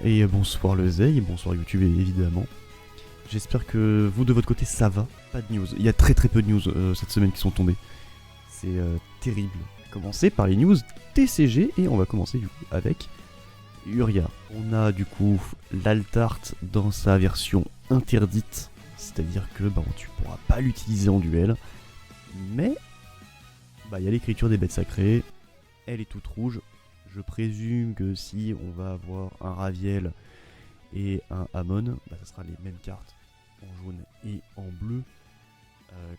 Et bonsoir le Zei, et bonsoir YouTube évidemment. J'espère que vous de votre côté ça va. Pas de news. Il y a très peu de news cette semaine qui sont tombées. C'est terrible. Commencer par les news TCG et on va commencer du coup avec Uria. On a du coup l'Altart dans sa version interdite. C'est-à-dire que tu pourras pas l'utiliser en duel. Mais il y a l'écriture des bêtes sacrées. Elle est toute rouge. Je présume que si on va avoir un Raviel et un Amon, ça sera les mêmes cartes en jaune et en bleu,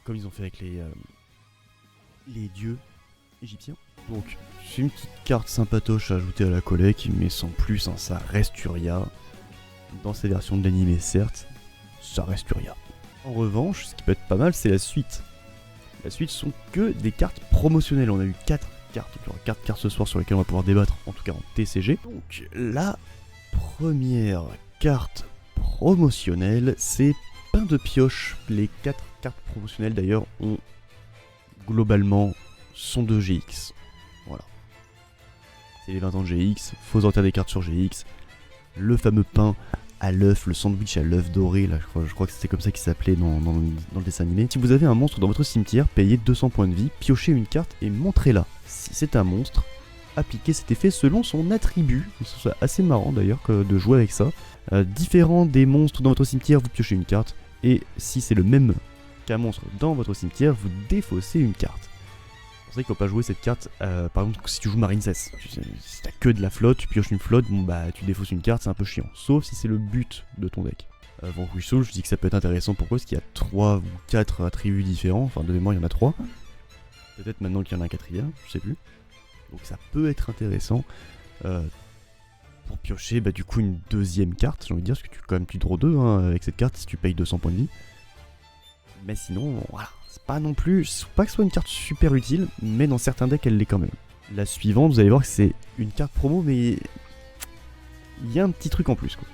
comme ils ont fait avec les dieux égyptiens. Donc c'est une petite carte sympatoche à ajouter à la collecte, mais sans plus, ça reste Uria. Dans ces versions de l'anime, certes, ça reste Uria. En revanche, ce qui peut être pas mal, c'est la suite. La suite sont que des cartes promotionnelles. On a eu 4 cartes, il y aura 4 cartes ce soir sur lesquelles on va pouvoir débattre, en tout cas en TCG. Donc la première carte promotionnelle, c'est Pain de Pioche. Les 4 cartes promotionnelles d'ailleurs ont globalement sont de GX. Voilà. C'est les 20 ans de GX, faut sortir des cartes sur GX. Le fameux pain à l'œuf, le sandwich à l'œuf doré, là je crois que c'était comme ça qu'il s'appelait dans le dessin animé. Si vous avez un monstre dans votre cimetière, payez 200 points de vie, piochez une carte et montrez-la. Si c'est un monstre, appliquez cet effet selon son attribut. C'est assez marrant d'ailleurs de jouer avec ça. Différent des monstres dans votre cimetière, vous piochez une carte, et si c'est le même qu'un monstre dans votre cimetière, vous défaussez une carte. C'est pour ça qu'il ne faut pas jouer cette carte, par exemple si tu joues Marine Cess. Si t'as que de la flotte, tu pioches une flotte, tu défausses une carte, c'est un peu chiant. Sauf si c'est le but de ton deck. Van Russell, je dis que ça peut être intéressant, pourquoi? Parce qu'il y a 3 ou 4 attributs différents, enfin de mémoire il y en a 3. Peut-être maintenant qu'il y en a un 4ème, je sais plus. Donc ça peut être intéressant pour piocher du coup une deuxième carte, j'ai envie de dire, parce que tu draw 2 avec cette carte si tu payes 200 points de vie. Mais sinon, voilà, c'est pas non plus, pas que ce soit une carte super utile, mais dans certains decks elle l'est quand même. La suivante, vous allez voir que c'est une carte promo, mais il y a un petit truc en plus quoi.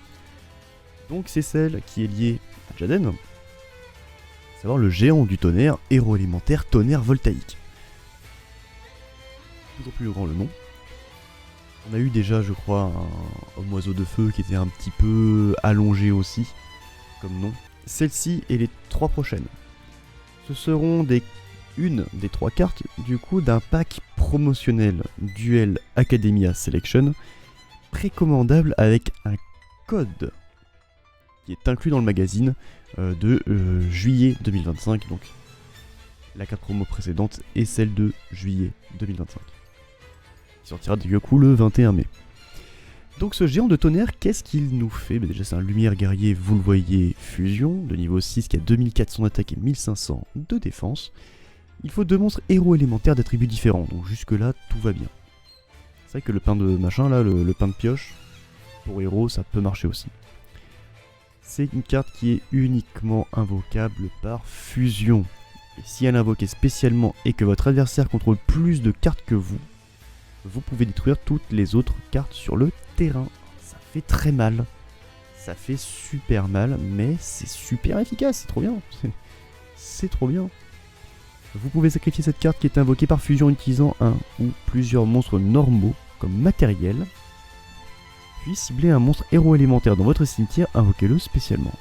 Donc c'est celle qui est liée à Jaden, à savoir le géant du tonnerre, héros élémentaire, tonnerre voltaïque. Toujours plus grand le nom. On a eu déjà, je crois, un homme oiseau de feu qui était un petit peu allongé aussi, comme nom. Celle-ci et les 3 prochaines. Ce seront une des 3 cartes, du coup, d'un pack promotionnel Duel Academia Selection, précommandable avec un code qui est inclus dans le magazine de juillet 2025. Donc, la carte promo précédente est celle de juillet 2025. Qui sortira du coup le 21 mai. Donc ce géant de tonnerre, qu'est-ce qu'il nous fait? Déjà c'est un lumière guerrier, vous le voyez, fusion, de niveau 6 qui a 2400 d'attaque et 1500 de défense. Il faut 2 monstres héros élémentaires d'attributs différents, donc jusque là tout va bien. C'est vrai que le pain de machin là, le pain de pioche, pour héros ça peut marcher aussi. C'est une carte qui est uniquement invocable par fusion. Et si elle est invoquée spécialement et que votre adversaire contrôle plus de cartes que vous pouvez détruire toutes les autres cartes sur le terrain. Ça fait très mal. Ça fait super mal, mais c'est super efficace, c'est trop bien. C'est trop bien. Vous pouvez sacrifier cette carte qui est invoquée par fusion en utilisant un ou plusieurs monstres normaux comme matériel. Puis cibler un monstre héros élémentaire dans votre cimetière, invoquez-le spécialement.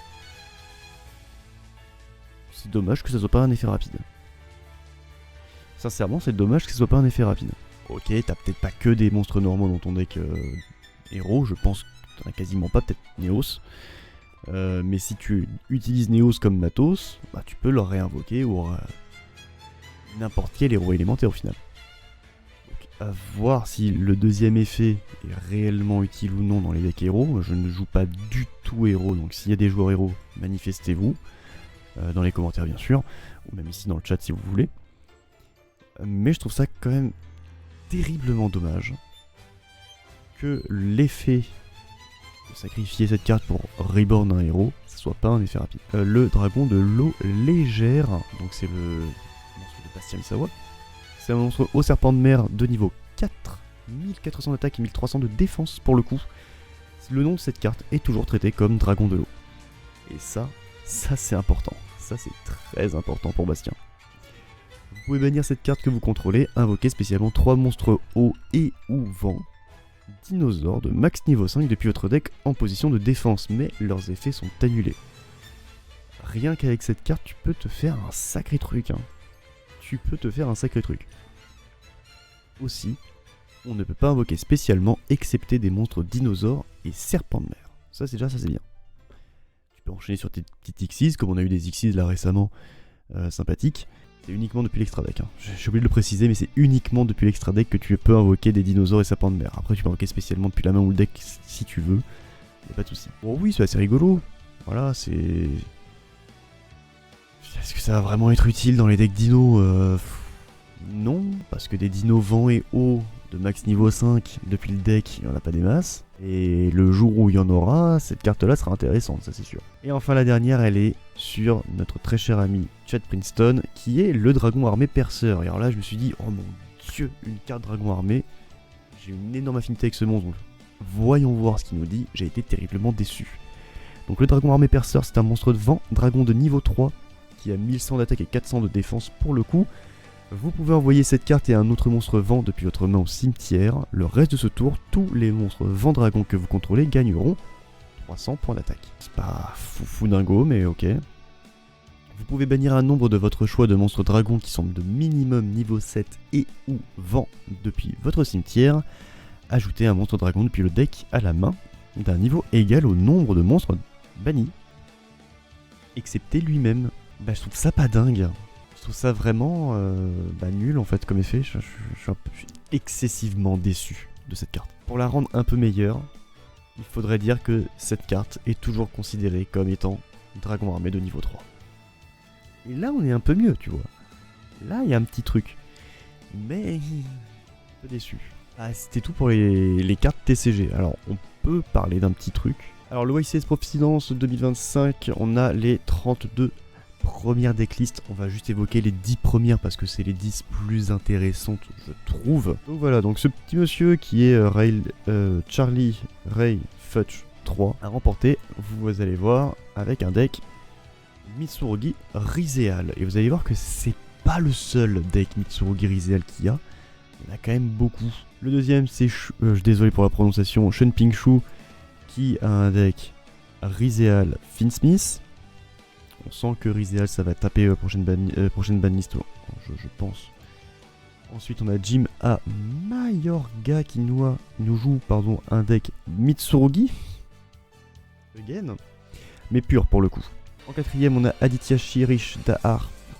C'est dommage que ça soit pas un effet rapide. Sincèrement, c'est dommage que ce soit pas un effet rapide. Ok, t'as peut-être pas que des monstres normaux dans ton deck héros, je pense que t'en as quasiment pas, peut-être Neos. Mais si tu utilises Neos comme matos, tu peux le réinvoquer ou n'importe quel héros élémentaire au final. Donc à voir si le deuxième effet est réellement utile ou non dans les decks héros. Je ne joue pas du tout héros, donc s'il y a des joueurs héros, manifestez-vous. Dans les commentaires bien sûr, ou même ici dans le chat si vous voulez. Mais je trouve ça quand même terriblement dommage que l'effet de sacrifier cette carte pour reborn un héros, ça soit pas un effet rapide. Le dragon de l'eau légère, donc c'est le monstre de Bastien Misawa. C'est un monstre au serpent de mer de niveau 4, 1400 d'attaque et 1300 de défense pour le coup. Le nom de cette carte est toujours traité comme dragon de l'eau. Et ça c'est important. Ça c'est très important pour Bastien. Vous pouvez bannir cette carte que vous contrôlez, invoquer spécialement 3 monstres eau et ou vent. dinosaures de max niveau 5 depuis votre deck en position de défense, mais leurs effets sont annulés. Rien qu'avec cette carte, tu peux te faire un sacré truc. Hein. Tu peux te faire un sacré truc. Aussi, on ne peut pas invoquer spécialement, excepté des monstres dinosaures et serpents de mer. Ça c'est bien. Tu peux enchaîner sur tes petites Xyz, comme on a eu des Xyz là récemment, sympathiques. C'est uniquement depuis l'extra deck. Hein. J'ai oublié de le préciser, mais c'est uniquement depuis l'extra deck que tu peux invoquer des dinosaures et serpents de mer. Après, tu peux invoquer spécialement depuis la main ou le deck si tu veux. Y'a pas de soucis. Bon, oui, c'est assez rigolo. Voilà, c'est. Est-ce que ça va vraiment être utile dans les decks dinos Non, parce que des dinos vent et eau de max niveau 5 depuis le deck, il n'y en a pas des masses. Et le jour où il y en aura, cette carte-là sera intéressante, ça c'est sûr. Et enfin la dernière, elle est sur notre très cher ami Chad Princeton, qui est le dragon armé perceur. Et alors là, je me suis dit, oh mon dieu, une carte dragon armé. J'ai une énorme affinité avec ce monstre, donc voyons voir ce qu'il nous dit. J'ai été terriblement déçu. Donc le dragon armé perceur, c'est un monstre de vent, dragon de niveau 3, qui a 1100 d'attaque et 400 de défense pour le coup. Vous pouvez envoyer cette carte et un autre monstre vent depuis votre main au cimetière. Le reste de ce tour, tous les monstres vent dragon que vous contrôlez gagneront 300 points d'attaque. C'est pas fou dingo, mais ok. Vous pouvez bannir un nombre de votre choix de monstres dragons qui sont de minimum niveau 7 et ou vent depuis votre cimetière. Ajoutez un monstre dragon depuis le deck à la main d'un niveau égal au nombre de monstres bannis. Excepté lui-même. Bah je trouve ça pas dingue. Je trouve ça vraiment nul en fait comme effet. Je suis excessivement déçu de cette carte. Pour la rendre un peu meilleure, il faudrait dire que cette carte est toujours considérée comme étant dragon armé de niveau 3. Et là on est un peu mieux, tu vois. Là il y a un petit truc. Mais un peu déçu. Ah, c'était tout pour les cartes TCG. Alors on peut parler d'un petit truc. Alors le YCS Providence 2025, on a les 32 première decklist, on va juste évoquer les 10 premières parce que c'est les 10 plus intéressantes je trouve. Donc voilà, donc ce petit monsieur qui est Charlie Ray Futch 3 a remporté, vous allez voir, avec un deck Mitsurugi Rizeal. Et vous allez voir que c'est pas le seul deck Mitsurugi Rizeal qu'il y a, il y en a quand même beaucoup. Le deuxième c'est, désolé pour la prononciation, Shen Pingshu qui a un deck Rizeal Finsmith. On sent que Rizeal ça va taper prochaine banlist, je pense. Ensuite on a Jim A. Mayorga qui nous joue un deck Mitsurugi. Again. Mais pur pour le coup. En quatrième on a Aditya Shirish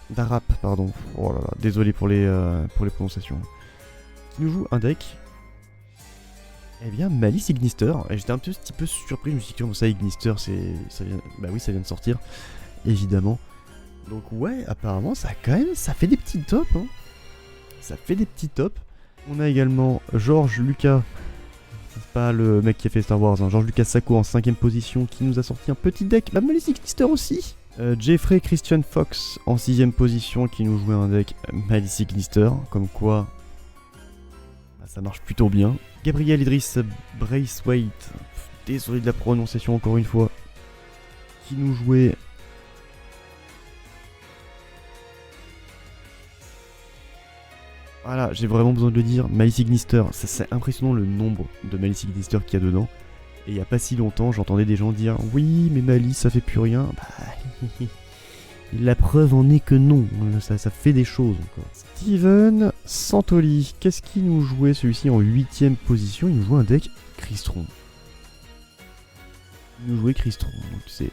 Darap, pardon. Oh là là, désolé pour les prononciations. Qui nous joue un deck. Eh bien Malice Ignister. Et j'étais un petit peu surpris, je me suis dit comment ça Ignister ça vient de sortir. Évidemment. Donc ouais, apparemment ça fait des petits tops. Hein. Ça fait des petits tops. On a également George Lucas. C'est pas le mec qui a fait Star Wars. Hein. George Lucas Sacco en 5ème position qui nous a sorti un petit deck. Bah Malice Ignister aussi. Jeffrey Christian Fox en 6ème position qui nous jouait un deck Malice Ignister. Comme quoi ça marche plutôt bien. Gabriel Idris Braithwaite. Désolé de la prononciation encore une fois. Qui nous jouait voilà, j'ai vraiment besoin de le dire, Malice Ignister, c'est impressionnant le nombre de Malice Ignister qu'il y a dedans. Et il n'y a pas si longtemps, j'entendais des gens dire « Oui, mais Malice, ça fait plus rien. » Bah, la preuve en est que non, ça fait des choses encore. Steven Santoli, qu'est-ce qu'il nous jouait celui-ci en 8ème position? Il nous jouait un deck Crystron. Il nous jouait Crystron, donc c'est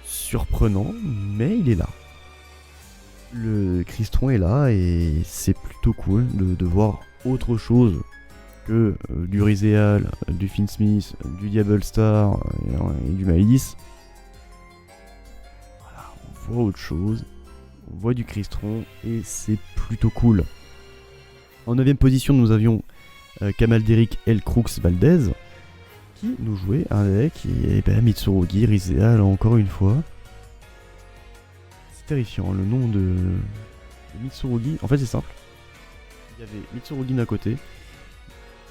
surprenant, mais il est là. Le Crystron est là et c'est plutôt cool de voir autre chose que du Rizeal, du Finsmith, du Diablo Star et du Malice. Voilà, on voit autre chose, on voit du Crystron et c'est plutôt cool. En 9ème position, nous avions Kamalderic El Crux Valdez qui nous jouait un deck et Mitsurugi Rizeal encore une fois. Terrifiant, le nom de Mitsurugi, en fait c'est simple, il y avait Mitsurugi d'un côté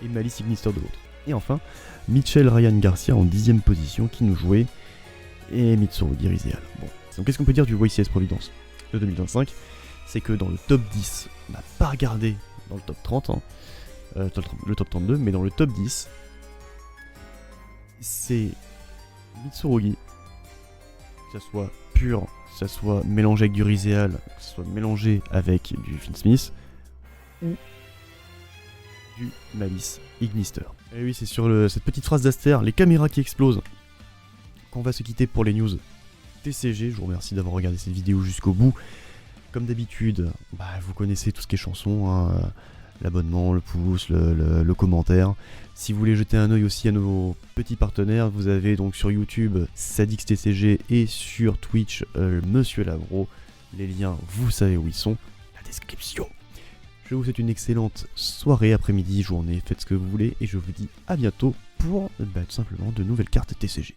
et Malice Ignister de l'autre. Et enfin, Mitchell Ryan Garcia en 10ème position qui nous jouait et Mitsurugi Rizeal. Bon, donc qu'est-ce qu'on peut dire du YCS Providence de 2025? C'est que dans le top 10, on n'a pas regardé dans le top 30, hein, le top 32, mais dans le top 10, c'est Mitsurugi, que ça soit pur, que ça soit mélangé avec du Rizéal, que ça soit mélangé avec du Finn Smith, ou du Malice Ignister. Et oui, c'est sur cette petite phrase d'Aster, les caméras qui explosent, qu'on va se quitter pour les news TCG. Je vous remercie d'avoir regardé cette vidéo jusqu'au bout. Comme d'habitude, vous connaissez tout ce qui est chanson, hein, l'abonnement, le pouce, le commentaire. Si vous voulez jeter un oeil aussi à nos petits partenaires, vous avez donc sur YouTube SadixTCG et sur Twitch Monsieur Lavro. Les liens, vous savez où ils sont, la description. Je vous souhaite une excellente soirée, après-midi, journée, faites ce que vous voulez et je vous dis à bientôt pour tout simplement de nouvelles cartes TCG.